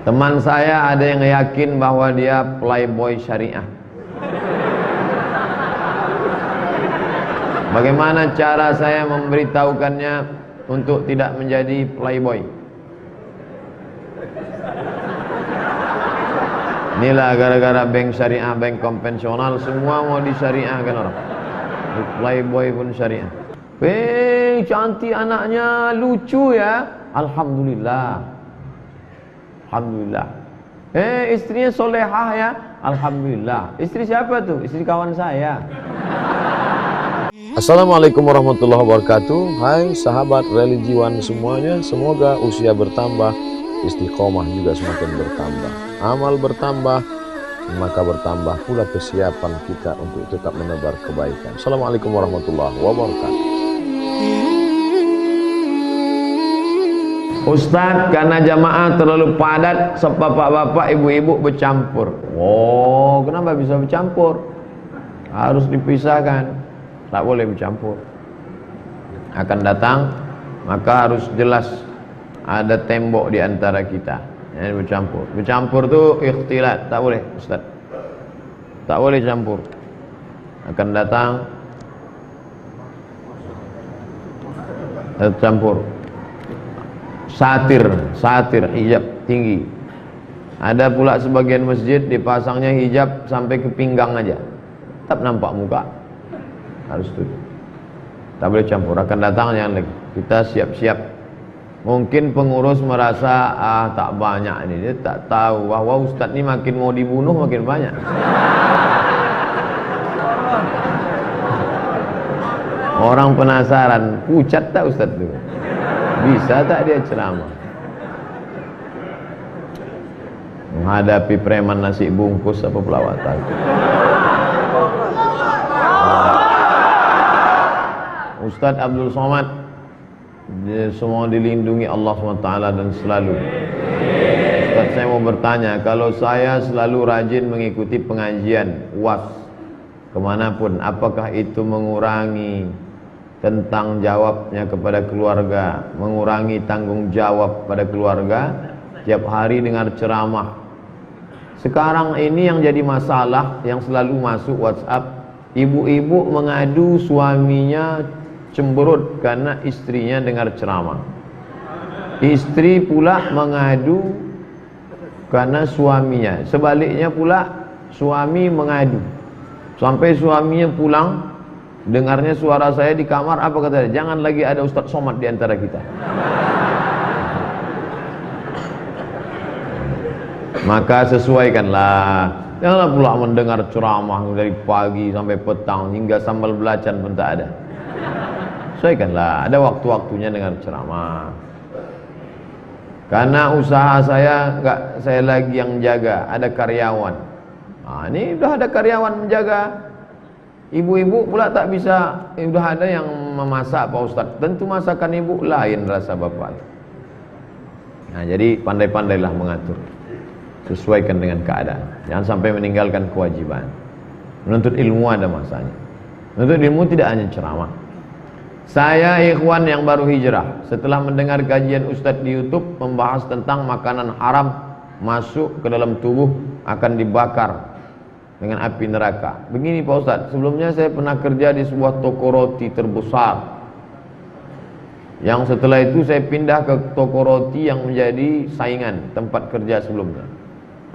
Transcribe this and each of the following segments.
Teman saya ada yang yakin bahwa dia playboy syariah. Bagaimana cara saya memberitahukannya untuk tidak menjadi playboy? Inilah gara-gara bank syariah, bank konvensional semua mau disyariahkan orang. Playboy pun syariah. Cantik anaknya, lucu ya. Alhamdulillah. Alhamdulillah. Istrinya solehah ya. Alhamdulillah. Istri siapa tuh? Istri kawan saya. Assalamualaikum warahmatullahi wabarakatuh. Hai sahabat religiwan semuanya, semoga usia bertambah, istiqomah juga semakin bertambah, amal bertambah, maka bertambah pula kesiapan kita untuk tetap menebar kebaikan. Assalamualaikum warahmatullahi wabarakatuh. Ustaz, karena jamaah terlalu padat, bapak-bapak, ibu-ibu bercampur. Oh, kenapa bisa bercampur? Harus dipisahkan. Tak boleh bercampur. Akan datang, maka harus jelas ada tembok di antara kita. Yang bercampur. Bercampur tuh ikhtilat, tak boleh, Ustaz. Tak boleh campur. Akan datang campur. Satir, hijab tinggi. Ada pula sebagian masjid dipasangnya hijab sampai ke pinggang aja, tetap nampak muka. Harus tuh, tak boleh campur. Akan datang yang lagi, kita siap-siap. Mungkin pengurus merasa tak banyak ini, dia tak tahu bahwa Ustadz ini makin mau dibunuh makin banyak. Orang penasaran, pucat tak Ustadz itu? Bisa tak dia ceramah? Menghadapi preman nasi bungkus apa pelawatan? Ustadz Abdul Somad, semua dilindungi Allah SWT dan selalu. Ustadz, saya mau bertanya, kalau saya selalu rajin mengikuti pengajian UAS kemanapun, apakah itu mengurangi tentang jawabnya kepada keluarga, mengurangi tanggung jawab pada keluarga, tiap hari dengar ceramah? Sekarang ini yang jadi masalah, yang selalu masuk WhatsApp, ibu-ibu mengadu suaminya cemberut karena istrinya dengar ceramah. Istri pula mengadu karena suaminya. Sebaliknya pula suami mengadu. Sampai suaminya pulang, dengarnya suara saya di kamar, apa kata dia? Jangan lagi ada Ustadz Somad di antara kita. Maka sesuaikanlah. Janganlah pula mendengar ceramah dari pagi sampai petang, hingga sambal belacan pun tak ada. Sesuaikanlah, ada waktu-waktunya dengar ceramah. Karena usaha saya enggak saya lagi yang jaga, ada karyawan. Ini udah ada karyawan menjaga. Ibu-ibu pula tak bisa, udah ada yang memasak Pak Ustaz. Tentu masakan ibu lain rasa bapak. Jadi pandai-pandailah mengatur, sesuaikan dengan keadaan. Jangan sampai meninggalkan kewajiban. Menuntut ilmu ada masanya. Menuntut ilmu tidak hanya ceramah. Saya ikhwan yang baru hijrah, setelah mendengar kajian Ustadz di YouTube membahas tentang makanan haram masuk ke dalam tubuh akan dibakar dengan api neraka. Begini Pak Ustadz, sebelumnya saya pernah kerja di sebuah toko roti terbesar, yang setelah itu saya pindah ke toko roti yang menjadi saingan tempat kerja sebelumnya.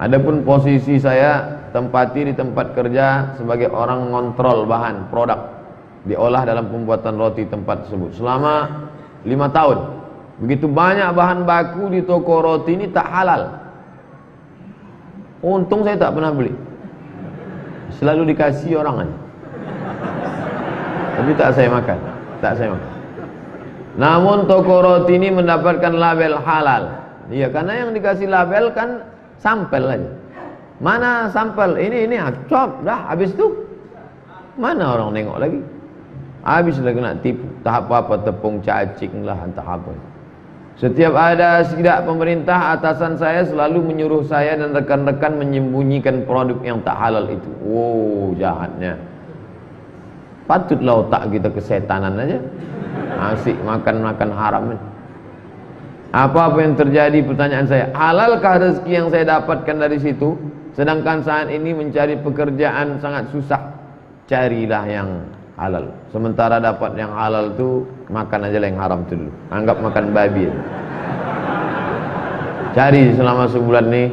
Adapun posisi saya tempati di tempat kerja sebagai orang ngontrol bahan produk diolah dalam pembuatan roti tempat tersebut selama 5 tahun. Begitu banyak bahan baku di toko roti ini tak halal. Untung saya tak pernah beli, selalu dikasih orang aja. Tapi tak saya makan. Namun toko roti ini mendapatkan label halal. Iya, karena yang dikasih label kan sampel aja. Mana sampel? Ini cop dah habis tu. Mana orang nengok lagi? Habis dah kena tipu. Tak apa-apa, tepung cacing lah, entah apa. Setiap ada sidak pemerintah, atasan saya selalu menyuruh saya dan rekan-rekan menyembunyikan produk yang tak halal itu. Oh, jahatnya. Patutlah otak kita kesetanan aja. Asyik makan haram. Apa yang terjadi? Pertanyaan saya, halalkah rezeki yang saya dapatkan dari situ? Sedangkan saat ini mencari pekerjaan sangat susah. Carilah yang halal. Sementara dapat yang halal tu, makan aja lah yang haram tu dulu. Anggap makan babi. Cari selama sebulan nih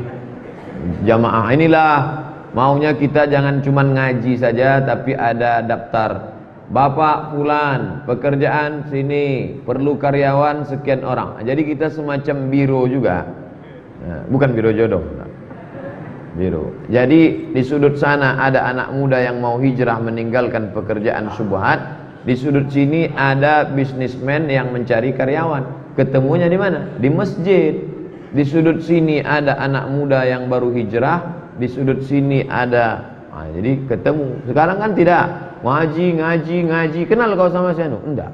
jamaah. Inilah maunya kita, jangan cuma ngaji saja, tapi ada daftar. Bapak fulan, pekerjaan sini, perlu karyawan sekian orang. Jadi kita semacam biro juga. Nah, bukan biro jodoh. Nah, biro. Jadi di sudut sana ada anak muda yang mau hijrah meninggalkan pekerjaan syubhat. Di sudut sini ada bisnismen yang mencari karyawan. Ketemunya di mana? Di masjid. Di sudut sini ada anak muda yang baru hijrah. Di sudut sini ada. Nah, jadi ketemu. Sekarang kan tidak. Ngaji. Kenal kau sama saya? Enggak.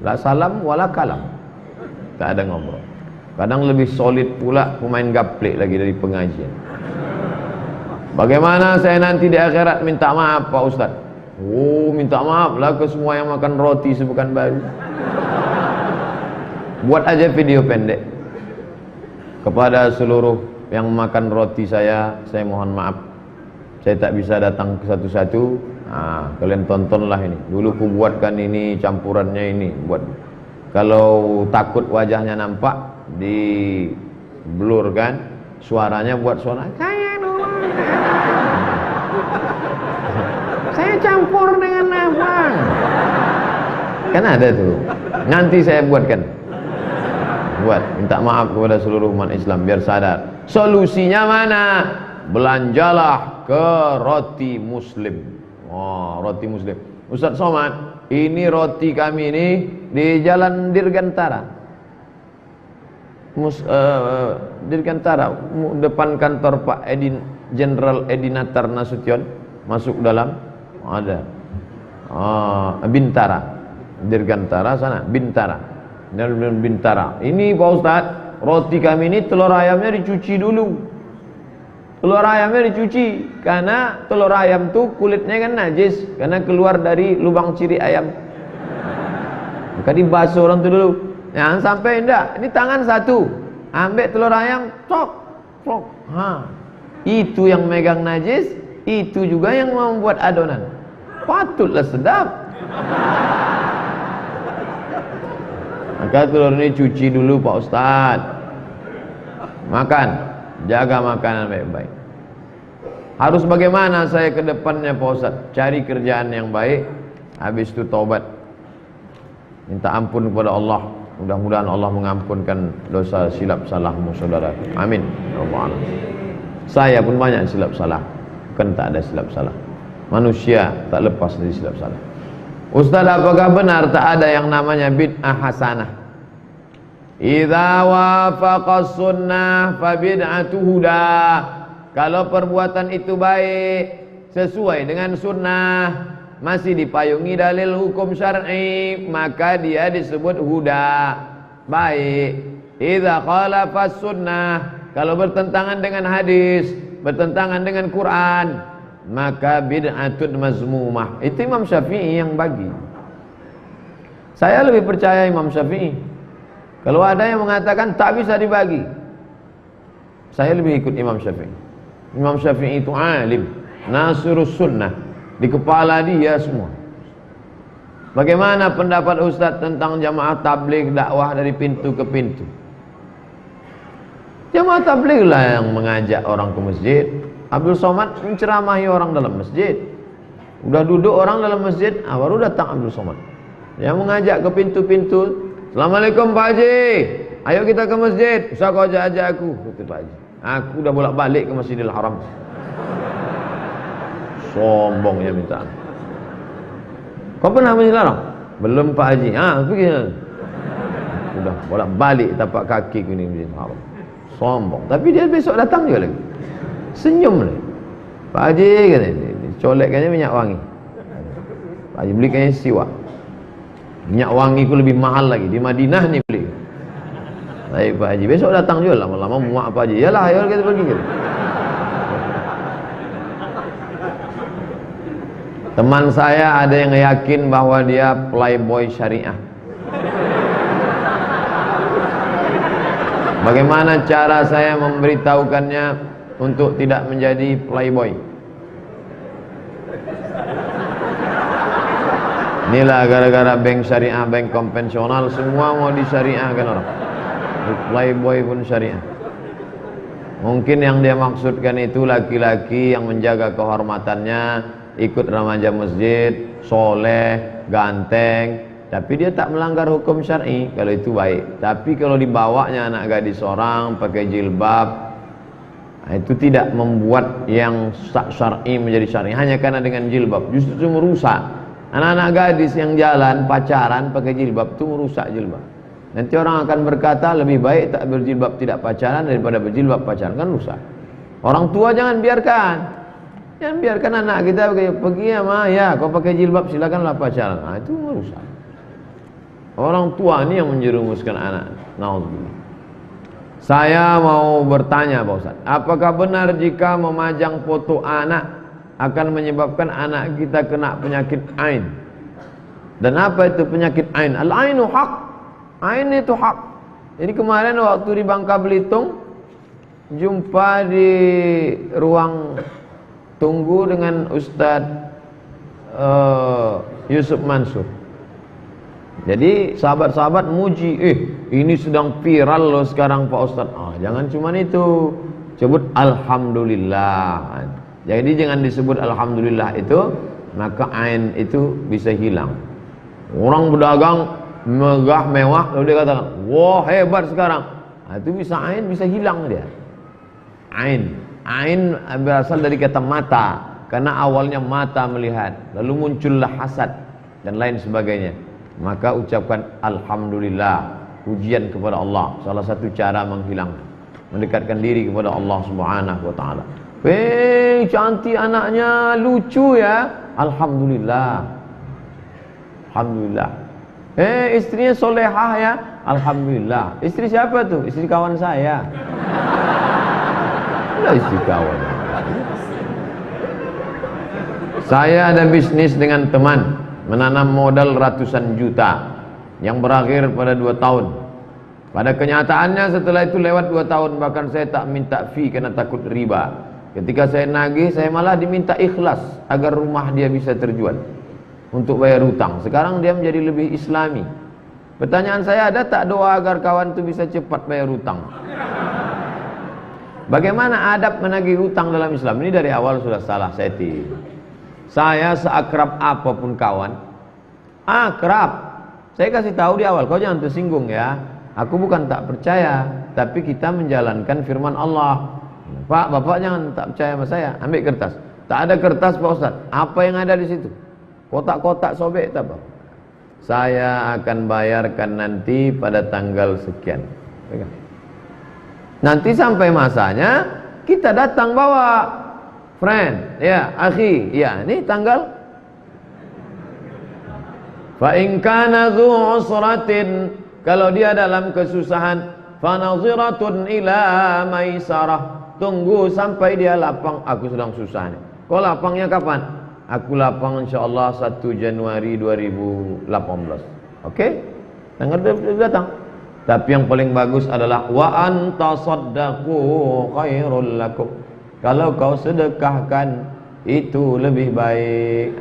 La salam wala kalam. Tak ada ngobrol. Kadang lebih solid pula pemain gaplek lagi dari pengajian. Bagaimana saya nanti di akhirat minta maaf Pak Ustaz? Oh, minta maaf lah ke semua yang makan roti sepekan baru. Buat aja video pendek. Kepada seluruh yang makan roti saya mohon maaf. Saya tak bisa datang ke satu-satu. Kalian tontonlah ini. Dulu ku buatkan ini, campurannya ini. Buat. Kalau takut wajahnya nampak, di blur kan, suaranya buat suara. Saya campur dengan abang. Kan ada tuh. Nanti saya buatkan. Minta maaf kepada seluruh umat Islam biar sadar. Solusinya mana? Belanjalah ke roti muslim. Roti muslim. Ustaz Somad, ini roti kami ini di Jalan Dirgantara. Dirgantara, depan kantor Pak Jenderal Edinatar Nasution. Masuk dalam ada Bintara. Dirgantara sana, Bintara. Bintara. Ini Pak Ustaz, roti kami ini telur ayamnya dicuci dulu. Telur ayamnya dicuci karena telur ayam tuh kulitnya kan najis karena keluar dari lubang ciri ayam. Maka dibasuh orang tuh dulu. Jangan sampai enggak. Ini tangan satu, ambil telur ayam, cok. Itu yang megang najis, itu juga yang membuat adonan. Patutlah sedap. Maka telur ini cuci dulu Pak Ustaz. Makan. Jaga makanan baik-baik. Harus bagaimana saya ke depannya Pak Ustaz? Cari kerjaan yang baik, habis itu taubat. Minta ampun kepada Allah. Mudah-mudahan Allah mengampunkan dosa silap salahmu saudara. Amin. Saya pun banyak silap salah. Bukan tak ada silap salah. Manusia tak lepas dari silap salah. Ustaz, apakah benar tak ada yang namanya bid'ah hasanah? Idza wafaqa sunnah fa bid'atu huda. Kalau perbuatan itu baik, sesuai dengan sunnah, masih dipayungi dalil hukum syar'i, maka dia disebut huda, baik. Idza khalafa sunnah, kalau bertentangan dengan hadis, bertentangan dengan Quran, maka bid'atun mazmumah. Itu Imam Syafi'i yang bagi. Saya lebih percaya Imam Syafi'i. Kalau ada yang mengatakan tak bisa dibagi, saya lebih ikut Imam Syafi'i. Imam Syafi'i itu alim, nasirus sunnah, di kepala dia semua. Bagaimana pendapat Ustaz tentang jamaah tabligh dakwah dari pintu ke pintu? Jamaah tabligh lah yang mengajak orang ke masjid. Abdul Somad menceramahi orang dalam masjid. Udah duduk orang dalam masjid, baru datang Abdul Somad. Yang mengajak ke pintu-pintu. Assalamualaikum Pak Haji, ayo kita ke masjid. Usah kau ajak aku, kata Pak Haji. Aku udah bolak-balik ke Masjidil Haram. Sombongnya minta. Kau pernah Masjidil Haram? Belum Pak Haji. Pergi. Udah bolak-balik tapak kaki ke Masjidil Haram. Sombong. Tapi dia besok datang juga lagi. Senyum lagi. Pak Haji kata, colekkannya minyak wangi. Pak Haji belikannya siwak. Minyak wangi ku lebih mahal lagi. Di Madinah nih beli. Baik Pak Haji, besok datang juga lama-lama muak Pak Haji. Yalah, ayo kita pergi gitu. Teman saya ada yang yakin bahwa dia playboy syariah. Bagaimana cara saya memberitahukannya untuk tidak menjadi playboy? Inilah gara-gara bank syariah, bank konvensional semua mau disyariahkan orang. Playboy pun syariah. Mungkin yang dia maksudkan itu laki-laki yang menjaga kehormatannya, ikut remaja masjid, soleh, ganteng, tapi dia tak melanggar hukum syar'i. Kalau itu baik. Tapi kalau dibawanya anak gadis orang pakai jilbab, itu tidak membuat yang syar'i menjadi syar'i hanya karena dengan jilbab, justru merusak. Anak-anak gadis yang jalan pacaran pakai jilbab itu merusak jilbab. Nanti orang akan berkata lebih baik tak berjilbab tidak pacaran daripada berjilbab pacaran, kan rusak. Orang tua jangan biarkan. Jangan biarkan anak kita pergi ya ma, ya kau pakai jilbab silakanlah pacaran. Nah, itu merusak. Orang tua ini yang menjerumuskan anak. Nauzubillah. Saya mau bertanya Pak Ustaz, apakah benar jika memajang foto anak akan menyebabkan anak kita kena penyakit ain? Dan apa itu penyakit ain? Al-ainu haq. Ain itu hak. Jadi kemarin waktu di Bangka Belitung jumpa di ruang tunggu dengan Ustadz Yusuf Mansur. Jadi sahabat-sahabat muji, ini sedang viral loh sekarang Pak Ustadz. Jangan cuma itu, sebut Alhamdulillah. Jadi jangan disebut Alhamdulillah itu, maka ain itu bisa hilang. Orang berdagang megah mewah, lalu dia katakan, wah hebat sekarang. Itu bisa ain, bisa hilang dia. Ain berasal dari kata mata, karena awalnya mata melihat, lalu muncullah hasad dan lain sebagainya. Maka ucapkan Alhamdulillah, pujian kepada Allah, salah satu cara menghilangkan, mendekatkan diri kepada Allah Subhanahu wa ta'ala. Cantik anaknya, lucu ya, Alhamdulillah. Alhamdulillah. Istrinya solehah ya, Alhamdulillah. Istri siapa tuh? Istri kawan saya. Istri kawan. Saya ada bisnis dengan teman, menanam modal ratusan juta yang berakhir pada 2 tahun. Pada kenyataannya setelah itu lewat 2 tahun, bahkan saya tak minta fee karena takut riba. Ketika saya nagih, saya malah diminta ikhlas agar rumah dia bisa terjual untuk bayar hutang. Sekarang dia menjadi lebih islami. Pertanyaan saya, ada tak doa agar kawan itu bisa cepat bayar hutang? Bagaimana adab menagih hutang dalam Islam? Ini dari awal sudah salah setting. Saya seakrab apapun kawan, akrab. Saya kasih tahu di awal, kau jangan tersinggung ya. Aku bukan tak percaya, tapi kita menjalankan firman Allah. Pak, bapak jangan tak percaya sama saya. Ambil kertas. Tak ada kertas Pak Ustaz. Apa yang ada di situ? Kotak-kotak sobek tak apa. Saya akan bayarkan nanti pada tanggal sekian. Nanti sampai masanya kita datang bawa friend, ya, akhi, ya, ini tanggal. Fa in kana dzu usratin, kalau dia dalam kesusahan, fa nadhiratun ila maisarah, tunggu sampai dia lapang. Aku sedang susah nih. Kau lapangnya kapan? Aku lapang insyaallah 1 Januari 2018. Oke? Tanggal datang. Tapi yang paling bagus adalah wa anta saddaqu khairul lakum. Kalau kau sedekahkan itu lebih baik.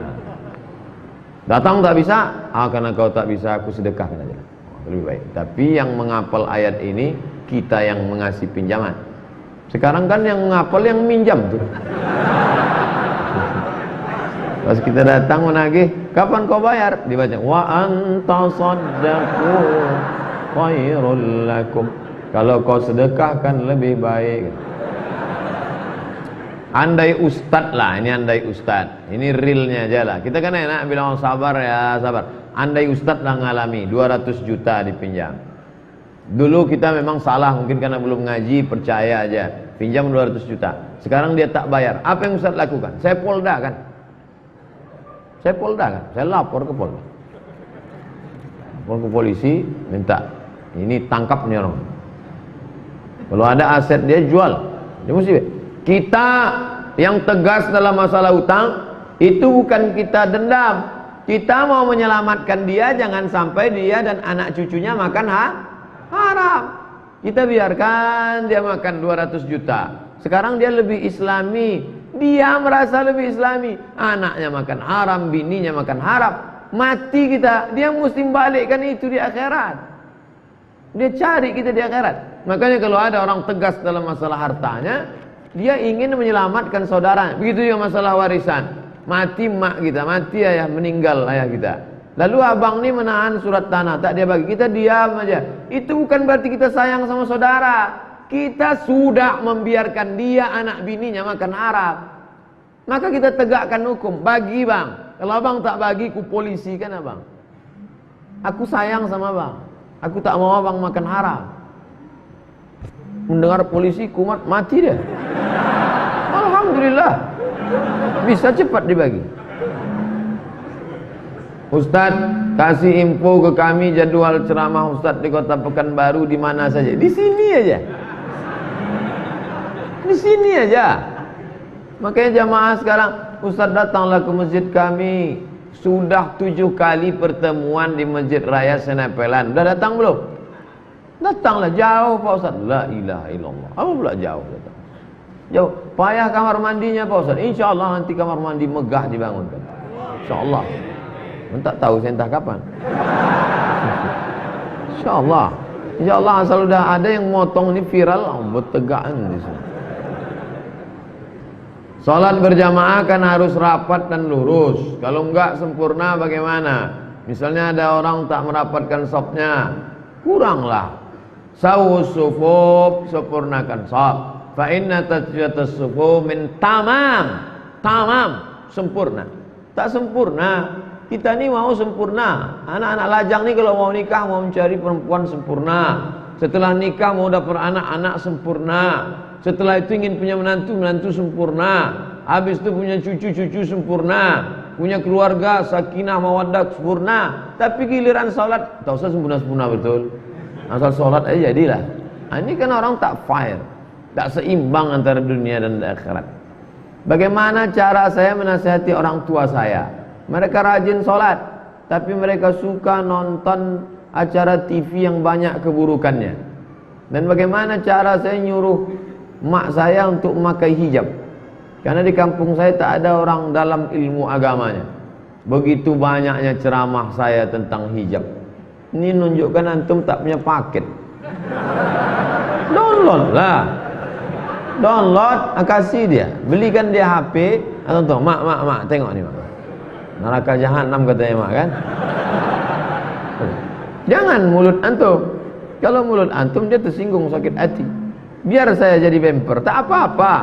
Datang tak bisa? Karena kau tak bisa, aku sedekahkan aja. Lebih baik. Tapi yang menghafal ayat ini kita yang mengasih pinjaman. Sekarang kan yang menghafal yang minjam tuh. Pas kita datang menagih, kapan kau bayar? Dibaca wa anta saddaqu khairul lakum. Kalau kau sedekahkan lebih baik. Andai ustad lah, ini andai ustad. Ini realnya aja lah. Kita kan enak bilang sabar ya, sabar. Andai ustad lah ngalami 200 juta dipinjam. Dulu kita memang salah, mungkin karena belum ngaji, percaya aja. Pinjam 200 juta. Sekarang dia tak bayar. Apa yang ustad lakukan? Saya polda kan. Saya lapor ke Polda. Lapor ke polisi, minta ini tangkap nih orang. Kalau ada aset dia jual. Dia mesti. Kita yang tegas dalam masalah hutang itu bukan kita dendam. Kita mau menyelamatkan dia, jangan sampai dia dan anak cucunya makan haram. Kita biarkan dia makan 200 juta. Sekarang dia lebih islami. Dia merasa lebih islami. Anaknya makan haram, bininya makan haram. Mati kita. Dia mesti balikkan itu di akhirat. Dia cari kita di akhirat. Makanya kalau ada orang tegas dalam masalah hartanya, dia ingin menyelamatkan saudara. Begitu juga masalah warisan. Mati mak kita, mati ayah, meninggal ayah kita. Lalu abang ini menahan surat tanah, tak dia bagi, kita diam aja. Itu bukan berarti kita sayang sama saudara. Kita sudah membiarkan dia anak bininya makan haram. Maka kita tegakkan hukum, bagi bang. Kalau abang tak bagi, ku polisi kan abang. Aku sayang sama abang. Aku tak mau abang makan haram. Mendengar polisi kumat, mati dia. Alhamdulillah, bisa cepat dibagi. Ustaz, kasih info ke kami jadwal ceramah Ustaz di Kota Pekanbaru di mana saja. Di sini aja. Di sini aja. Makanya jamaah sekarang, Ustaz datanglah ke masjid kami. Sudah 7 kali pertemuan di Masjid Raya Senepelan. Sudah datang belum? Datanglah, jauh Pak Ustaz. La ilaha illallah. Apa pula jauh datang? Jauh. Payah kamar mandinya Pak Ustaz. InsyaAllah nanti kamar mandi megah dibangunkan. InsyaAllah. Tak tahu saya entah kapan. InsyaAllah. InsyaAllah asal sudah ada yang motong ini viral, bertegaan di sini. Salat berjamaah kan harus rapat dan lurus. Kalau enggak sempurna bagaimana? Misalnya ada orang tak merapatkan safnya, kuranglah. Sawus sufuf, sempurnakan saf. Fa inna tasfiyatus sufuf min tamam. Tamam, sempurna. Tak sempurna. Kita ni mau sempurna. Anak-anak lajang ni kalau mau nikah, mau mencari perempuan sempurna. Setelah nikah mau dapat anak-anak sempurna. Setelah itu ingin punya menantu sempurna. Habis itu punya cucu sempurna. Punya keluarga sakinah mawaddah sempurna. Tapi giliran salat tak usah sempurna-sempurna betul. Asal salat aja jadilah. Ini kan orang tak fair, tak seimbang antara dunia dan akhirat. Bagaimana cara saya menasihati orang tua saya? Mereka rajin sholat, tapi mereka suka nonton acara TV yang banyak keburukannya. Dan bagaimana cara saya nyuruh mak saya untuk memakai hijab? Karena di kampung saya tak ada orang dalam ilmu agamanya. Begitu banyaknya ceramah saya tentang hijab. Ini nunjukkan antum tak punya paket. Download lah. Download, kasih dia. Belikan dia HP. Atau mak, tengok ni mak. Neraka jahanam katanya mak kan. Jangan mulut antum. Kalau mulut antum dia tersinggung sakit hati. Biar saya jadi bemper, tak apa-apa.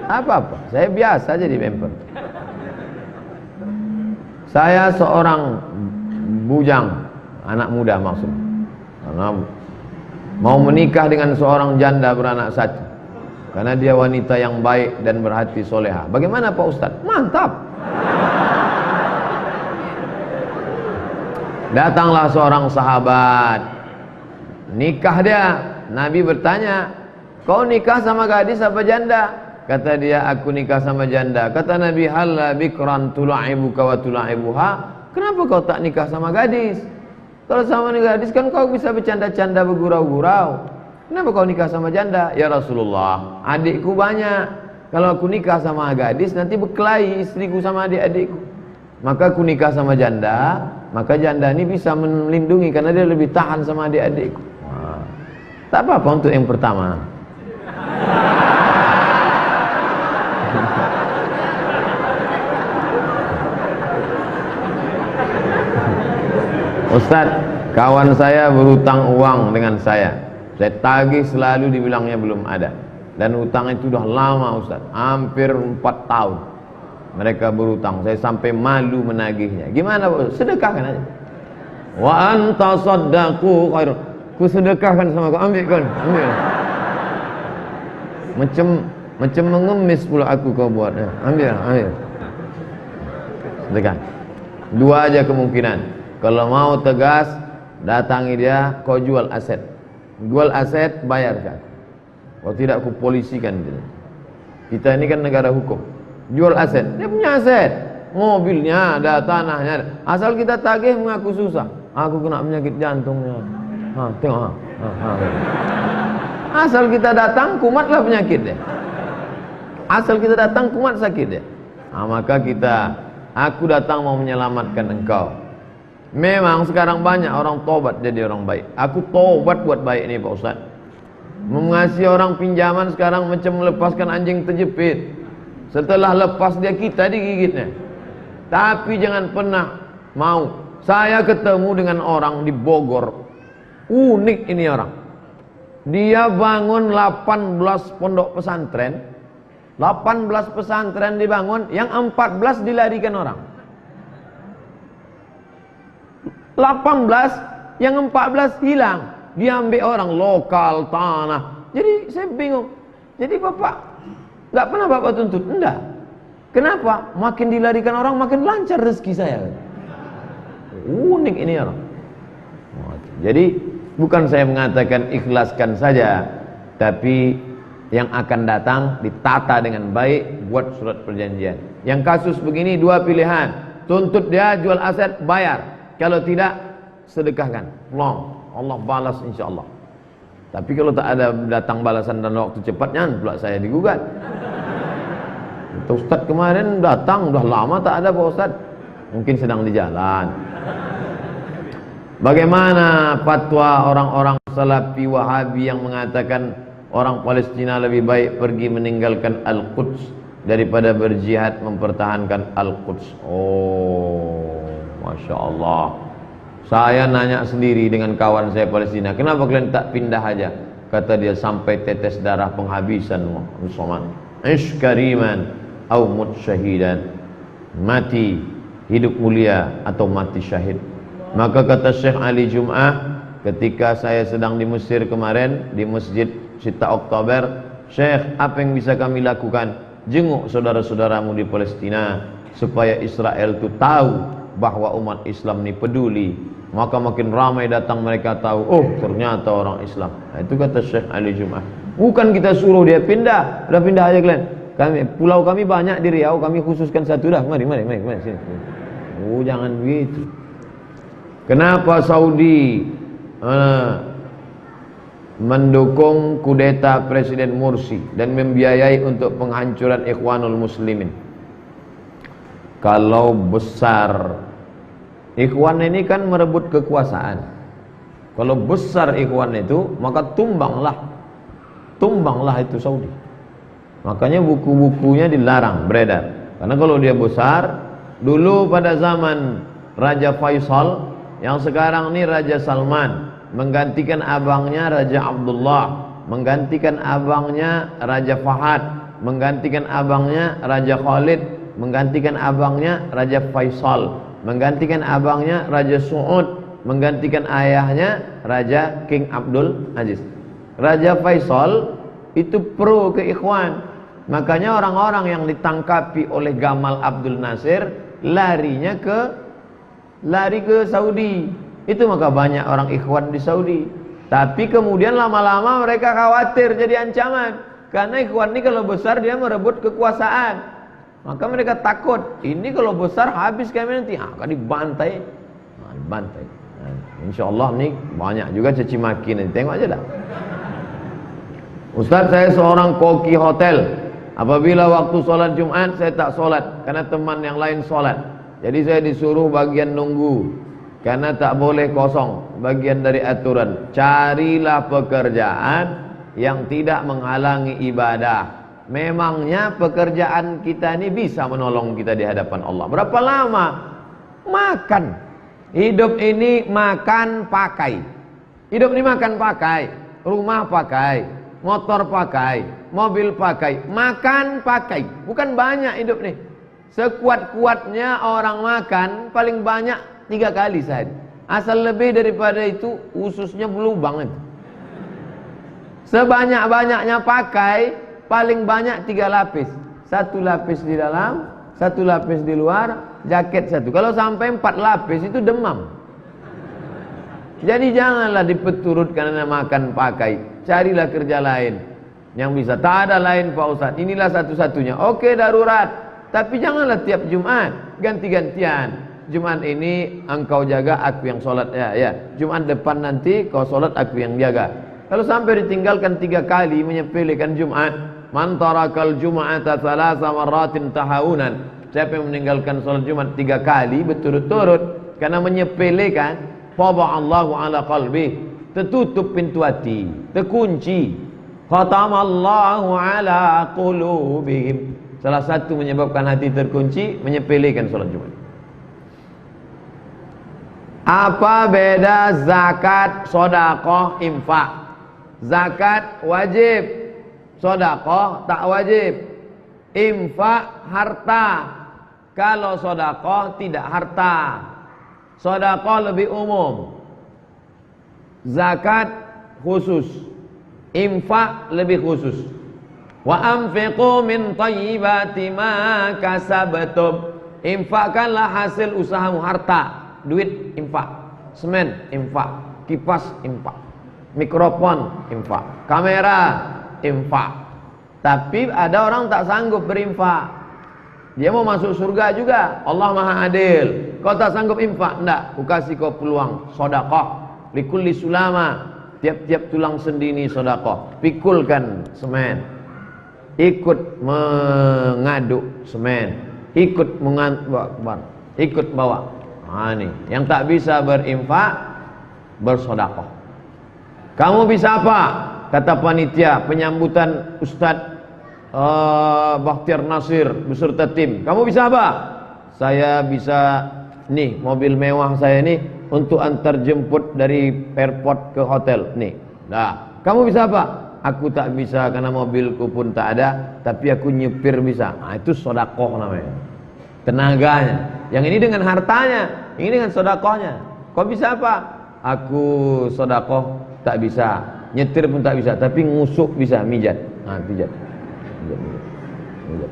Apa-apa, saya biasa jadi bemper. Saya seorang bujang, anak muda maksudnya. Karena mau menikah dengan seorang janda beranak satu. Karena dia wanita yang baik dan berhati soleha. Bagaimana Pak Ustadz? Mantap. Datanglah seorang sahabat, nikah dia. Nabi bertanya, kau nikah sama gadis apa janda? Kata dia, aku nikah sama janda. Kata Nabi, halla bikran tula'ibuka wa tula'ibuha. Kenapa kau tak nikah sama gadis? Kalau sama gadis kan kau bisa bercanda-canda, bergurau-gurau. Kenapa kau nikah sama janda? Ya Rasulullah, adikku banyak. Kalau aku nikah sama gadis, nanti berkelahi istriku sama adik-adikku. Maka aku nikah sama janda, maka janda ini bisa melindungi karena dia lebih tahan sama adik-adikku. Nah, tak apa-apa untuk yang pertama. Ustaz, kawan saya berutang uang dengan saya. Saya tagih selalu dibilangnya belum ada. Dan utang itu sudah lama Ustaz, hampir 4 tahun mereka berutang. Saya sampai malu menagihnya. Gimana Pak? Sedekahkan aja. Wa anta saddaqu khairun. Ku sedekahkan sama kau, ambil. Macam mengemis pula aku kau buat. Ambil. Sedekah. 2 aja kemungkinan. Kalau mau tegas, datangi dia, kau jual aset. Jual aset, bayar kan. Kalau tidak, aku polisikan dia. Kita ini kan negara hukum. Jual aset, dia punya aset, mobilnya ada, tanahnya ada. Asal kita tagih mengaku susah. Aku kena penyakit jantungnya. Tengok Asal kita datang kumatlah penyakit dia. Asal kita datang kumat sakit dia. Maka aku datang mau menyelamatkan engkau. Memang sekarang banyak orang tobat jadi orang baik. Aku tobat buat baik ini Pak Ustaz. Mengasihi orang pinjaman sekarang macam melepaskan anjing terjepit. Setelah lepas dia kita digigitnya. Tapi jangan pernah mau. Saya ketemu dengan orang di Bogor. Unik ini orang. Dia bangun 18 pondok pesantren. 18 pesantren dibangun, yang 14 dilarikan orang. 18, yang 14 hilang. Diambil orang lokal, tanah. Jadi saya bingung. Jadi Bapak nggak pernah Bapak tuntut? Enggak. Kenapa? Makin dilarikan orang makin lancar rezeki saya. Unik ini orang. Jadi bukan saya mengatakan ikhlaskan saja, tapi yang akan datang ditata dengan baik, buat surat perjanjian. Yang kasus begini dua pilihan, tuntut dia jual aset, bayar. Kalau tidak, sedekahkan. Long, Allah balas insyaallah. Tapi kalau tak ada datang balasan dan waktu cepatnya, pula saya digugat. Ustaz kemarin datang, udah lama tak ada Pak Ustaz. Mungkin sedang di jalan. Bagaimana fatwa orang-orang Salafi Wahabi yang mengatakan orang Palestina lebih baik pergi meninggalkan Al-Quds daripada berjihad mempertahankan Al-Quds? Oh, Masya Allah. Saya nanya sendiri dengan kawan saya Palestina, kenapa kalian tak pindah aja? Kata dia, sampai tetes darah penghabisan Muhammad. Ish kariman au mut syahidan. Mati hidup mulia atau mati syahid. Maka kata Syekh Ali Jum'ah ketika saya sedang di Mesir kemarin, di Masjid Sita Oktober, Syekh, apa yang bisa kami lakukan? Jenguk saudara-saudaramu di Palestina supaya Israel itu tahu bahwa umat Islam ini peduli. Maka makin ramai datang, mereka tahu, oh ternyata orang Islam. Nah, itu kata Syekh Ali Jum'ah. Bukan kita suruh dia pindah, udah pindah aja kalian. Pulau kami banyak di Riau, kami khususkan satu dah. Mari sini. Oh, jangan begitu. Kenapa Saudi mendukung kudeta Presiden Mursi dan membiayai untuk penghancuran Ikhwanul Muslimin? Kalau besar Ikhwan ini kan merebut kekuasaan. Kalau besar Ikhwan itu, maka tumbanglah itu Saudi. Makanya buku-bukunya dilarang beredar. Karena kalau dia besar, dulu pada zaman Raja Faisal, yang sekarang ini Raja Salman, menggantikan abangnya Raja Abdullah, menggantikan abangnya Raja Fahad, menggantikan abangnya Raja Khalid, menggantikan abangnya Raja Faisal, menggantikan abangnya Raja Suud, menggantikan ayahnya Raja King Abdul Aziz. Raja Faisal itu pro ke Ikhwan. Makanya orang-orang yang ditangkapi oleh Gamal Abdul Nasir lari ke Saudi. Itu maka banyak orang Ikhwan di Saudi. Tapi kemudian lama-lama mereka khawatir jadi ancaman. Karena Ikhwan ini kalau besar dia merebut kekuasaan. Maka mereka takut, ini kalau besar habis kami nanti, akan dibantai. Dibantai. Insya Allah nih banyak juga caci maki nanti. Tengok aja dah. Ustaz, saya seorang koki hotel. Apabila waktu sholat Jumat saya tak sholat karena teman yang lain sholat. Jadi saya disuruh bagian nunggu karena tak boleh kosong, bagian dari aturan. Carilah pekerjaan yang tidak menghalangi ibadah. Memangnya pekerjaan kita ini bisa menolong kita di hadapan Allah. Berapa lama? Makan. Hidup ini makan pakai. Hidup ini makan pakai. Rumah pakai, motor pakai, mobil pakai, makan pakai. Bukan banyak hidup nih. Sekuat-kuatnya orang makan paling banyak 3 kali sehari. Asal lebih daripada itu ususnya berlubang itu. Sebanyak-banyaknya pakai paling banyak 3 lapis. 1 lapis di dalam, 1 lapis di luar, jaket 1. Kalau sampai 4 lapis itu demam. Jadi janganlah dipeturut karena makan pakai. Carilah kerja lain yang bisa. Tak ada lain Pak Ustaz, inilah satu-satunya. Oke, darurat. Tapi janganlah tiap Jumat ganti-gantian. Jumat ini engkau jaga, aku yang sholat. Ya. Jumat depan nanti kau sholat, aku yang jaga. Kalau sampai ditinggalkan 3 kali menyepelekan Jumat, man tarakal jum'ata thalatha marratin tahawunan. Siapa yang meninggalkan sholat Jumat 3 kali berturut-turut karena menyepelekan, taba'allahu ala qalbi, tertutup pintu hati, terkunci. Khatamallahu ala qulubihim. Salah satu menyebabkan hati terkunci, menyepelekan sholat Jumat. Apa beda zakat, sedekah, infak? Zakat wajib, sedekah tak wajib. Infak harta. Kalau sedekah tidak harta. Sedekah lebih umum. Zakat khusus. Infak lebih khusus. Wa anfiqu min thayyibati ma kasabtum. Infakkanlah hasil usahamu, harta, duit infak, semen infak, kipas infak, mikrofon infak, kamera infak. Tapi ada orang tak sanggup berinfak. Dia mau masuk surga juga. Allah Maha Adil. Kau tak sanggup infak? Enggak, aku kasih kau peluang sedekah. Likulli sulama, tiap-tiap tulang sendi ini sedekah. Pikulkan semen, ikut mengaduk semen, ikut ikut bawa. Ini yang tak bisa berinfak, bersedekah. Kamu bisa apa? Kata panitia penyambutan Ustadz Bakhtiar Nasir beserta tim. Kamu bisa apa? Saya bisa nih, mobil mewah saya nih untuk antar jemput dari airport ke hotel nih. Nah, kamu bisa apa? Aku tak bisa karena mobilku pun tak ada, tapi aku nyepir bisa. Nah, itu sedekah namanya. Tenaganya. Yang ini dengan hartanya, ini dengan sedekahnya. Kau bisa apa? Aku sedekah tak bisa, nyetir pun tak bisa, tapi ngusuk bisa, mijat. Nah, pijat. Mijat.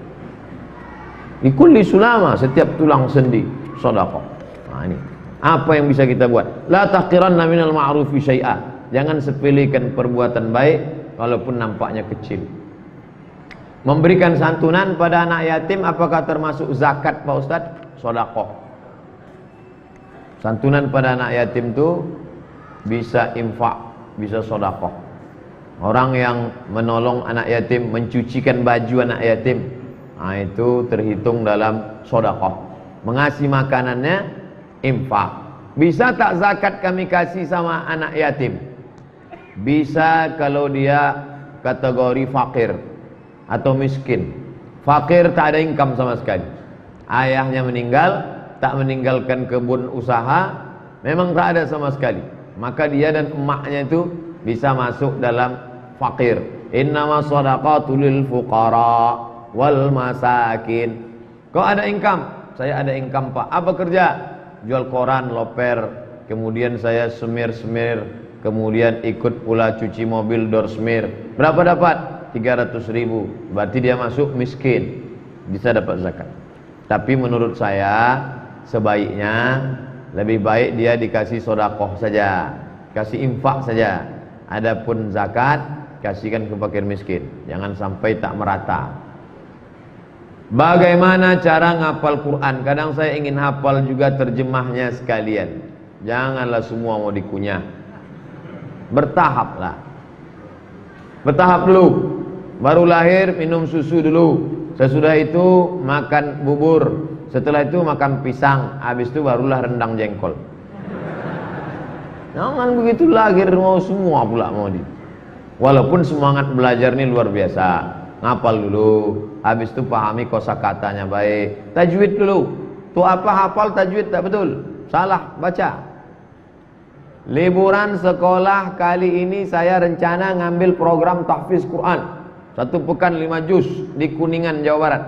Likulli sulama, setiap tulang sendi sedekah. Nah, ini. Apa yang bisa kita buat? La tahqiranna minal ma'rufi syai'a. Jangan sepelekan perbuatan baik walaupun nampaknya kecil. Memberikan santunan pada anak yatim apakah termasuk zakat Pak Ustaz? Sedekah. Santunan pada anak yatim itu bisa infak, bisa sedekah. Orang yang menolong anak yatim, mencucikan baju anak yatim, nah itu terhitung dalam sedekah. Mengasih makanannya infak. Bisa tak zakat kami kasih sama anak yatim? Bisa kalau dia kategori fakir atau miskin. Fakir tak ada income sama sekali. Ayahnya meninggal, tak meninggalkan kebun usaha, memang tak ada sama sekali. Maka dia dan emaknya itu bisa masuk dalam fakir. Innama shadaqatu lil fuqara wal masakin. Kau ada income? Saya ada income Pak. Apa kerja? Jual koran, loper, kemudian saya semir-semir, kemudian ikut pula cuci mobil, door semir. Berapa dapat? 300.000. Berarti dia masuk miskin, bisa dapat zakat. Tapi menurut saya sebaiknya lebih baik dia dikasih sedekah saja, kasih infak saja. Adapun zakat kasihkan ke fakir miskin, jangan sampai tak merata. Bagaimana cara ngapal Quran? Kadang saya ingin hafal juga terjemahnya sekalian. Janganlah semua mau dikunyah. Bertahaplah. Bertahap dulu. Baru lahir minum susu dulu. Sesudah itu makan bubur. Setelah itu makan pisang. Habis itu barulah rendang jengkol. Jangan begitu lahir mau semua pula mau di. Walaupun semangat belajar ini luar biasa. Ngapal dulu, habis itu pahami kosakatanya baik. Tajwid dulu. Tuh apa hafal tajwid tak betul? Salah baca. Liburan sekolah kali ini saya rencana ngambil program tahfiz Quran 1 pekan 5 juz di Kuningan, Jawa Barat.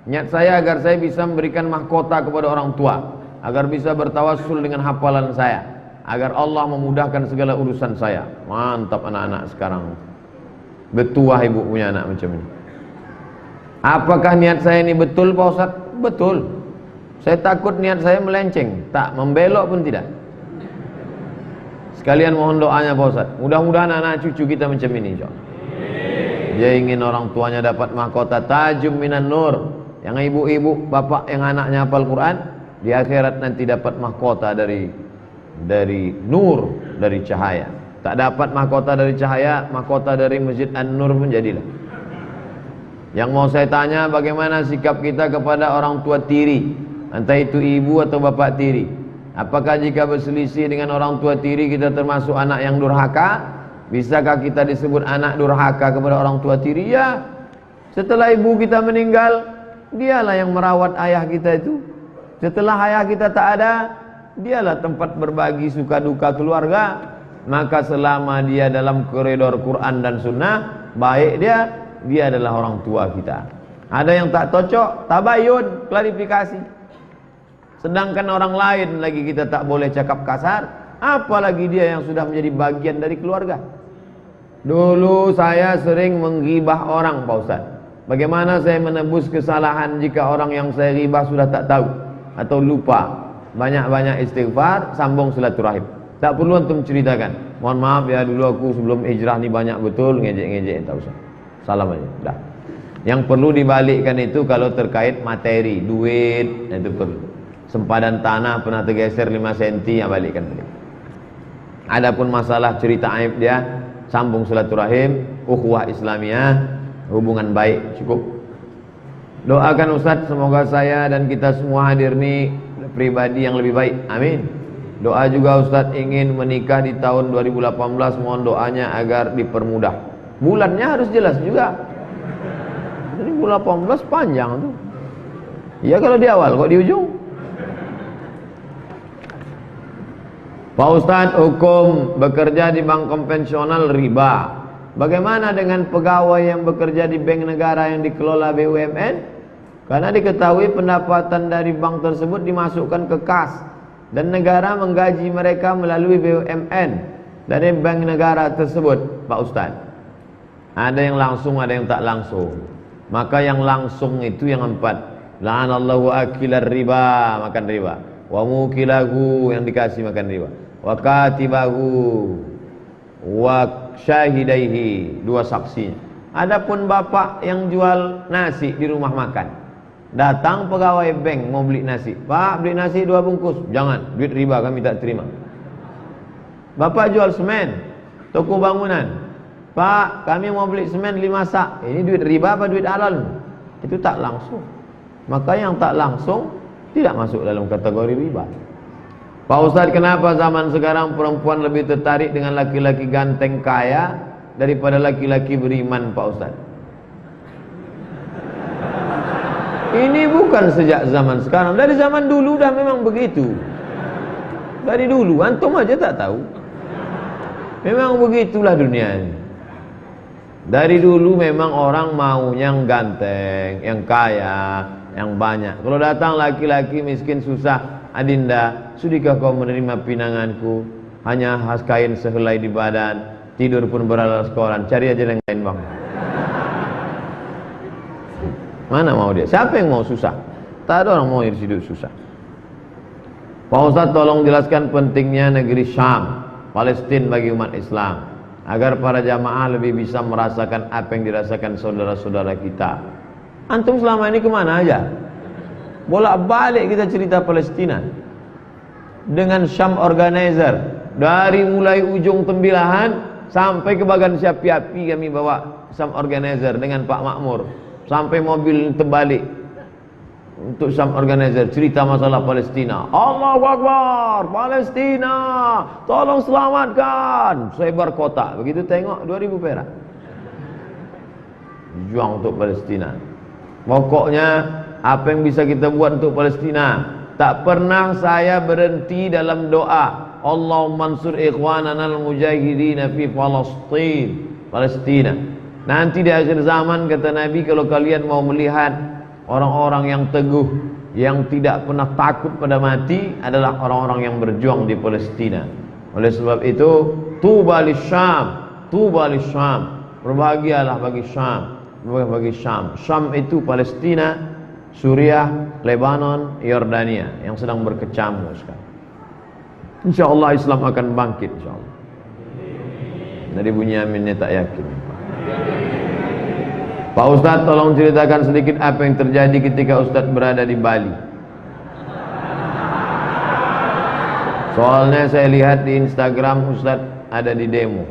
Niat saya agar saya bisa memberikan mahkota kepada orang tua, agar bisa bertawassul dengan hafalan saya, agar Allah memudahkan segala urusan saya. Mantap anak-anak sekarang. Betuah ibu punya anak macam ini. Apakah niat saya ini betul Pak Ustaz? Betul. Saya takut niat saya melenceng, tak membelok pun tidak. Sekalian mohon doanya Pak Ustaz. Mudah-mudahan anak cucu kita macam ini insyaallah. Dia ingin orang tuanya dapat mahkota tajum minan nur. Yang ibu-ibu, bapak yang anaknya hafal Quran, di akhirat nanti dapat mahkota dari nur, dari cahaya. Tak dapat mahkota dari cahaya, mahkota dari Masjid An-Nur pun jadilah. Yang mau saya tanya, bagaimana sikap kita kepada orang tua tiri, entah itu ibu atau bapak tiri? Apakah jika berselisih dengan orang tua tiri kita termasuk anak yang durhaka? Bisakah kita disebut anak durhaka kepada orang tua tiri? Ya. Setelah ibu kita meninggal, dialah yang merawat ayah kita itu. Setelah ayah kita tak ada, dialah tempat berbagi suka duka keluarga. Maka selama dia dalam koridor Quran dan Sunnah, baik dia adalah orang tua kita. Ada yang tak cocok, tabayun, klarifikasi. Sedangkan orang lain lagi kita tak boleh cakap kasar, apalagi dia yang sudah menjadi bagian dari keluarga. Dulu saya sering menggibah orang, Pak Ustaz. Bagaimana saya menebus kesalahan jika orang yang saya gibah sudah tak tahu atau lupa? Banyak-banyak istighfar, sambung silaturahim. Tak perlu antum ceritakan. Mohon maaf ya, dulu aku sebelum hijrah ni banyak betul ngejek-ngejek, tak usah. Salam aja, dah. Yang perlu dibalikkan itu kalau terkait materi, duit, itu perlu. Sempadan tanah pernah tergeser 5 cm, ya balikkan balik. Adapun masalah cerita aib dia, sambung silaturahim, ukhuwah Islamiyah, hubungan baik, cukup. Doakan Ustaz, semoga saya dan kita semua hadir ni pribadi yang lebih baik. Amin. Doa juga Ustaz ingin menikah di tahun 2018, mohon doanya agar dipermudah. Bulannya harus jelas juga. 2018 panjang tuh. Ya kalau di awal, kok di ujung? Pak Ustadz, hukum bekerja di bank konvensional riba. Bagaimana dengan pegawai yang bekerja di bank negara yang dikelola BUMN? Karena diketahui pendapatan dari bank tersebut dimasukkan ke kas dan negara menggaji mereka melalui BUMN dari bank negara tersebut, Pak Ustadz. Ada yang langsung, ada yang tak langsung. Maka yang langsung itu yang 4. La'anallahu akilar riba, makan riba. Wa mukilahu, yang dikasih makan riba. Wa katibahu wa syahidaihi, 2 saksinya. Adapun bapak yang jual nasi di rumah makan, datang pegawai bank mau beli nasi. Pak, beli nasi 2 bungkus. Jangan, duit riba kami tak terima. Bapak jual semen, toko bangunan. Pak, kami mau beli semen 5 sak. Ini duit riba apa duit halal? Itu tak langsung. Maka yang tak langsung tidak masuk dalam kategori riba. Pak Ustadz, kenapa zaman sekarang perempuan lebih tertarik dengan laki-laki ganteng kaya daripada laki-laki beriman, Pak Ustadz? Ini bukan sejak zaman sekarang, dari zaman dulu dah memang begitu. Dari dulu, antum aja tak tahu. Memang begitulah dunia ini. Dari dulu memang orang mau yang ganteng, yang kaya, yang banyak. Kalau datang laki-laki miskin susah, adinda, sudikah kau menerima pinanganku? Hanya khas kain sehelai di badan, tidur pun beralas koran. Cari aja yang lain bang. Mana mau dia? Siapa yang mau susah? Tak ada orang mau hidup susah. Pak Ustadz, tolong jelaskan pentingnya negeri Syam, Palestina bagi umat Islam, agar para jamaah lebih bisa merasakan apa yang dirasakan saudara-saudara kita. Antum selama ini kemana aja? Bolak-balik kita cerita Palestina dengan Syam Organizer. Dari mulai ujung Tembilahan sampai ke Bagan Syapi-api kami bawa Syam Organizer dengan Pak Makmur. Sampai mobil terbalik untuk Syam Organizer, cerita masalah Palestina. Allahu Akbar, Palestina, tolong selamatkan. Sebar kotak, begitu tengok 2000 perak. Juang untuk Palestina. Pokoknya apa yang bisa kita buat untuk Palestina. Tak pernah saya berhenti dalam doa. Allahumma ansur ikhwanana al-mujahidin fi Palestina. Nanti di akhir zaman kata Nabi, kalau kalian mau melihat orang-orang yang teguh, yang tidak pernah takut pada mati, adalah orang-orang yang berjuang di Palestina. Oleh sebab itu, tuba lisyam, tuba lisyam, berbahagialah bagi Syam, bagi Syam. Syam itu Palestina, Suriah, Lebanon, Yordania yang sedang berkecamuk sekarang. InsyaAllah Islam akan bangkit, insyaAllah. Dari Bunyaminnya tak yakin. Pak Ustadz, tolong ceritakan sedikit apa yang terjadi ketika Ustadz berada di Bali. Soalnya saya lihat di Instagram Ustadz ada di demo.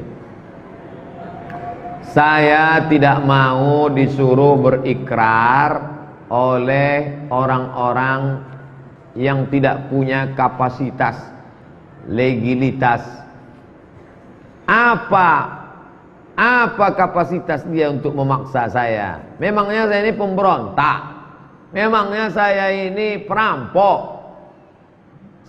Saya tidak mau disuruh berikrar oleh orang-orang yang tidak punya kapasitas, legalitas. Apa kapasitas dia untuk memaksa saya? Memangnya saya ini pemberontak? Memangnya saya ini perampok?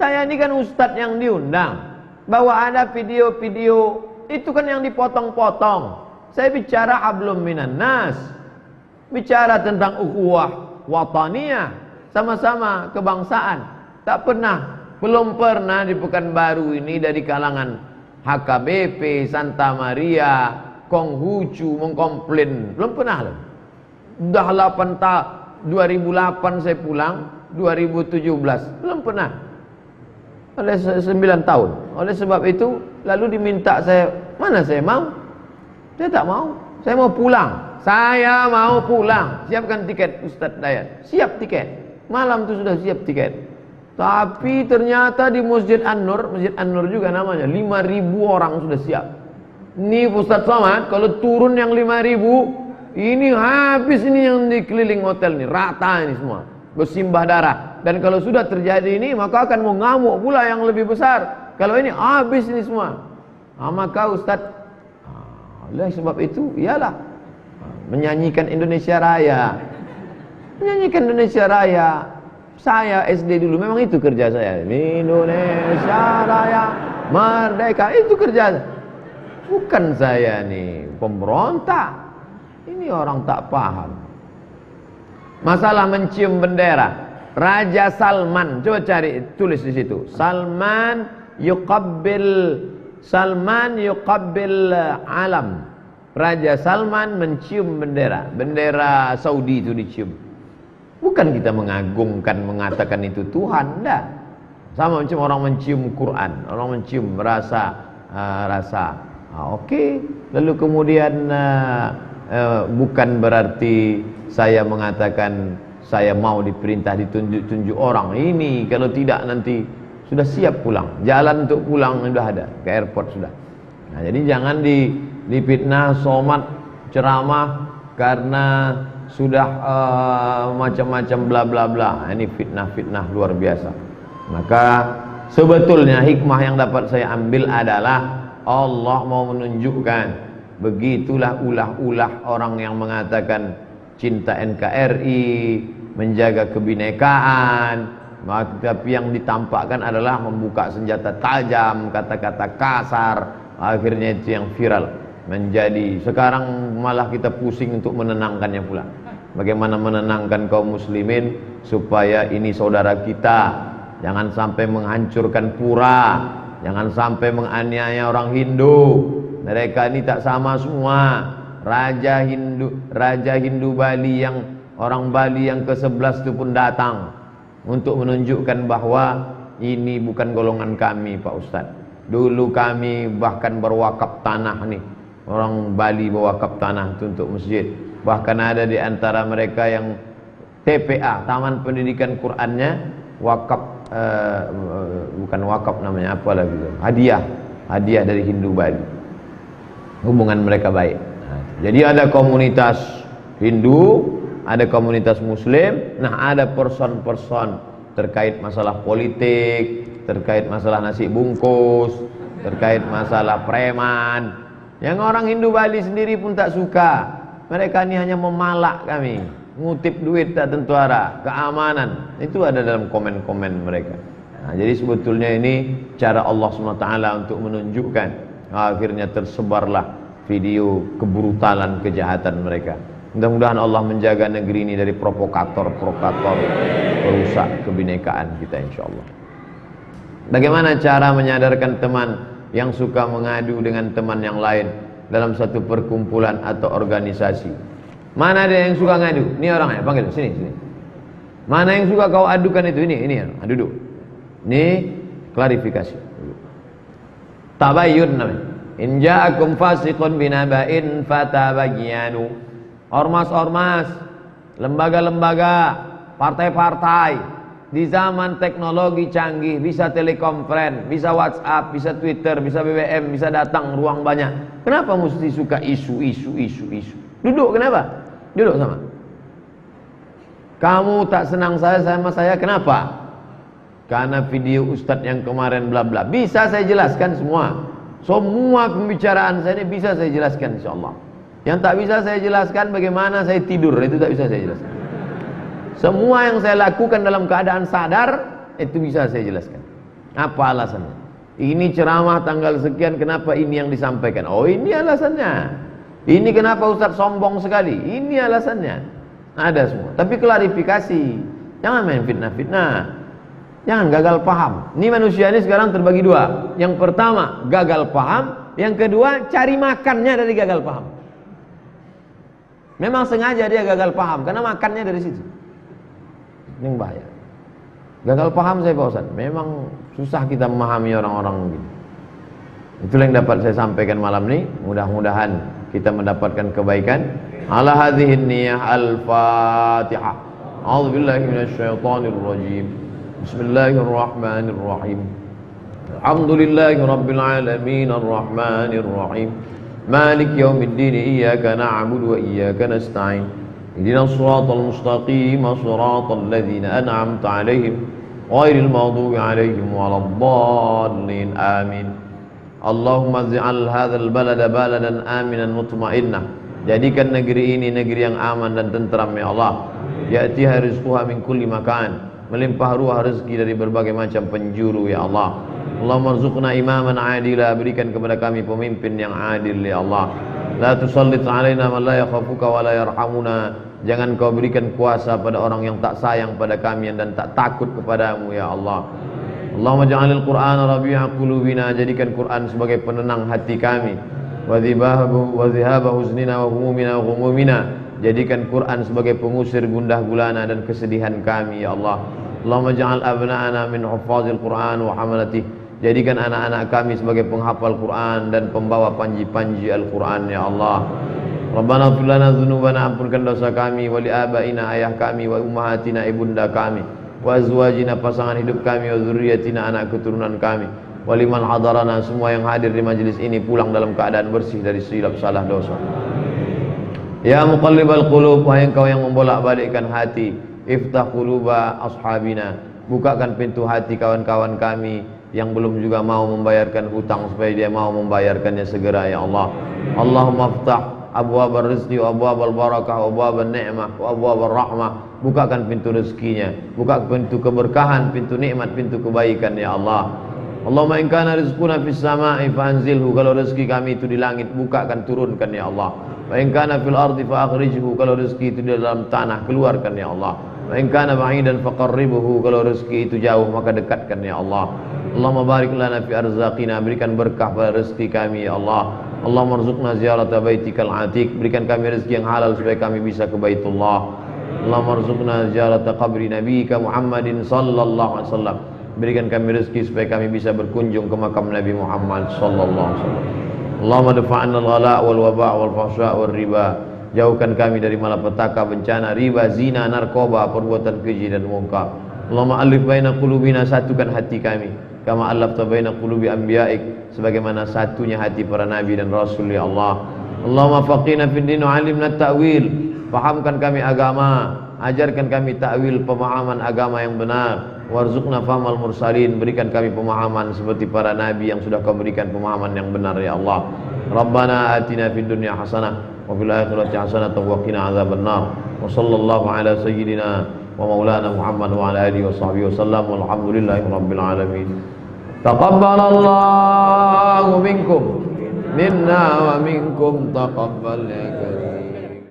Saya ini kan ustadz yang diundang. Bahwa ada video-video itu kan yang dipotong-potong. Saya bicara hablum minan nas, bicara tentang ukhuwah wataniyah, sama-sama kebangsaan. Belum pernah di Pekanbaru ini dari kalangan HKBP, Santa Maria, Konghucu mengkomplain. Belum pernah loh. Udah 2008 saya pulang, 2017 belum pernah. Oleh 9 tahun. Oleh sebab itu lalu diminta saya, mana saya mau? Saya tak mau. Saya mau pulang. Saya mau pulang. Siapkan tiket Ustadz Dayat. Siap tiket. Malam itu sudah siap tiket. Tapi ternyata di Masjid An-Nur juga namanya, 5.000 orang sudah siap. Ini Ustadz Somad, kalau turun yang 5.000, ini habis ini yang dikeliling hotel ini, rata ini semua, bersimbah darah. Dan kalau sudah terjadi ini, maka akan mengamuk pula yang lebih besar. Kalau ini habis ini semua. Maka Ustadz, oleh sebab itu, ialah menyanyikan Indonesia Raya. Menyanyikan Indonesia Raya. Saya SD dulu memang itu kerja saya. Indonesia Raya merdeka, itu kerja. Bukan saya nih pemberontak. Ini orang tak paham. Masalah mencium bendera. Raja Salman, coba cari, tulis di situ. Salman yuqabbil alam. Raja Salman mencium bendera. Bendera Saudi itu dicium. Bukan kita mengagungkan, mengatakan itu Tuhan, enggak. Sama macam orang mencium Quran, orang mencium rasa. Oke. Lalu kemudian bukan berarti saya mengatakan saya mau diperintah ditunjuk-tunjuk orang. Ini kalau tidak nanti sudah siap pulang. Jalan untuk pulang sudah ada, ke airport sudah. Nah, jadi jangan difitnah Somad ceramah karena sudah macam-macam bla bla bla. Ini fitnah-fitnah luar biasa. Maka sebetulnya hikmah yang dapat saya ambil adalah Allah mau menunjukkan, begitulah ulah-ulah orang yang mengatakan cinta NKRI, menjaga kebinekaan, tapi yang ditampakkan adalah membuka senjata tajam, kata-kata kasar. Akhirnya itu yang viral menjadi. Sekarang malah kita pusing untuk menenangkannya pula. Bagaimana menenangkan kaum muslimin supaya ini saudara kita, jangan sampai menghancurkan pura, jangan sampai menganiaya orang Hindu. Mereka ini tak sama semua. Raja Hindu Bali, yang orang Bali yang ke-11 itu pun datang untuk menunjukkan bahwa ini bukan golongan kami, Pak Ustadz. Dulu kami bahkan berwakaf tanah nih. Orang Bali berwakaf tanah itu untuk masjid. Bahkan ada di antara mereka yang TPA, Taman Pendidikan Qur'annya, wakaf, bukan wakaf namanya, apa lagi, hadiah dari Hindu Bali. Hubungan mereka baik. Nah, jadi ada komunitas Hindu, ada komunitas Muslim. Nah, ada person-person terkait masalah politik, terkait masalah nasi bungkus, terkait masalah preman. Yang orang Hindu Bali sendiri pun tak suka. Mereka ini hanya memalak kami, ngutip duit tak tentu arah, keamanan. Itu ada dalam komen-komen mereka. Nah, jadi sebetulnya ini cara Allah SWT untuk menunjukkan. Akhirnya tersebarlah video kebrutalan, kejahatan mereka. Mudah-mudahan Allah menjaga negeri ini dari provokator-provokator perusak kebinekaan kita, insyaallah. Bagaimana cara menyadarkan teman yang suka mengadu dengan teman yang lain dalam satu perkumpulan atau organisasi? Mana ada yang suka ngadu? Ini orangnya, panggil sini. Mana yang suka kau adukan itu? Ini, duduk. Ini klarifikasi. Tabayyun namanya. In ja'akum fasiqun binaba'in fatabayyanu. Ormas-ormas, lembaga-lembaga, partai-partai di zaman teknologi canggih, bisa telekonferen, bisa WhatsApp, bisa Twitter, bisa BBM, bisa datang ruang banyak. Kenapa mesti suka isu? Duduk, kenapa? Duduk sama. Kamu tak senang sama saya, kenapa? Karena video ustadz yang kemarin bla bla. Bisa saya jelaskan semua. Semua pembicaraan saya ini bisa saya jelaskan insyaallah. Yang tak bisa saya jelaskan bagaimana saya tidur, itu tak bisa saya jelaskan. Semua yang saya lakukan dalam keadaan sadar, itu bisa saya jelaskan. Apa alasannya? Ini ceramah tanggal sekian, kenapa ini yang disampaikan? Oh, ini alasannya. Ini kenapa Ustaz sombong sekali? Ini alasannya. Ada semua. Tapi klarifikasi. Jangan main fitnah-fitnah. Jangan gagal paham. Ini manusia ini sekarang terbagi dua. Yang pertama, gagal paham. Yang kedua, cari makannya dari gagal paham. Memang sengaja dia gagal paham, karena makannya dari situ. Ini bahaya. Gagal paham saya Pak Ustaz. Memang susah kita memahami orang-orang begitu. Itulah yang dapat saya sampaikan malam ini. Mudah-mudahan kita mendapatkan kebaikan. Ala hadhihi niyyah al-Fatihah. A'udzubillahi minasyaitonir rajim. Bismillahirrahmanirrahim. Alhamdulillahi rabbil alamin arrahmanir rahim. Malik yaumiddin iyyaka na'budu wa iyyaka nasta'in. اهدنا الصراط المستقيم صراط الذين أنعمت عليهم غير المغضوب عليهم ولا الضالين آمين اللهم اجعل هذا البلد بلدا آمنا مطمئنا. Jadikan negeri ini negeri yang aman dan tentram ya Allah. Ya'tiha rizquha min kulli makan. Melimpah ruah rezeki dari berbagai macam penjuru ya Allah. Allahumma rzuqna imaman adila. Berikan kepada kami pemimpin yang adil ya Allah. La tusallit alaina man la yakhafuka wa la yarhamuna. Jangan kau berikan kuasa pada orang yang tak sayang pada kami dan tak takut kepadamu ya Allah. Allahumma ja'alil Qur'ana rabi'a qulubina. Jadikan Quran sebagai penenang hati kami. Wa dhihaba huznina wa humumina wa humumina. Jadikan Quran sebagai pengusir gundah gulana dan kesedihan kami ya Allah. Allahumma ja'al abna'ana min huffazil Qur'an wa hamalatih. Jadikan anak-anak kami sebagai penghafal Quran dan pembawa panji-panji Al-Quran ya Allah. Rabbana ighfir lana dzunubana, ampunkan dosa kami, wa li abaina, ayah kami, wa ummahatina, ibunda kami, wa azwajina, pasangan hidup kami, wa dzurriyyatina, anak keturunan kami, wa liman hadarana, semua yang hadir di majelis ini pulang dalam keadaan bersih dari silap salah dosa. Ya muqallibal qulub, wahai engkau yang membolak-balikkan hati, iftah quluba ashabina, bukakan pintu hati kawan-kawan kami yang belum juga mau membayarkan hutang supaya dia mau membayarkannya segera ya Allah. Allahumma iftah abwabar rizqi wa abwabal barakah wa abwabal ni'mah wa abwabal rahmah. Bukakan pintu rezekinya, buka pintu keberkahan, pintu nikmat, pintu kebaikan ya Allah. Allahumma in kana rizquna fis sama'i fanzilhu. Kalau rezeki kami itu di langit, bukakan, turunkan ya Allah. Wa in kana fil ardi fa akhrijhu. Kalau rezeki itu di dalam tanah, keluarkan ya Allah. Wa in kana ba'idan faqarribhu. Kalau rezeki itu jauh, maka dekatkan ya Allah. Allahumma barik lana fi arzaqina. Berikan berkah pada rezeki kami ya Allah. Allahumma rzuqna ziyarata baitikal atiq. Berikan kami rezeki yang halal supaya kami bisa ke Baitullah. Allahumma rzuqna ziyarata qabri nabiyika Muhammadin sallallahu alaihi wasallam. Berikan kami rezeki supaya kami bisa berkunjung ke makam Nabi Muhammad sallallahu alaihi wasallam. Allahumma dafa'na al-ghala wal waba' wal fahsya' wal riba. Jauhkan kami dari malapetaka, bencana, riba, zina, narkoba, perbuatan keji dan munkar. Allahumma alif baina qulubina. Satukan hati kami kama alafta baina qulubi anbiya'ik, sebagaimana satunya hati para nabi dan rasul ya Allah. Allahumma faqina fid din wa 'allimna ta'wil. Fahamkan kami agama, ajarkan kami ta'wil, pemahaman agama yang benar. Warzuqna fahmal mursalin. Berikan kami pemahaman seperti para nabi yang sudah kau berikan pemahaman yang benar ya Allah. Rabbana atina fid dunya hasanah wa fil akhirati hasanah wa qina adzabannar. Wa sallallahu ala sayyidina wa maulana Muhammad wa ala alihi wa sahbihi wasallam. Walhamdulillahi rabbil alamin. Taqabbalallahu minkum minna wa minkum taqabbal ya karim.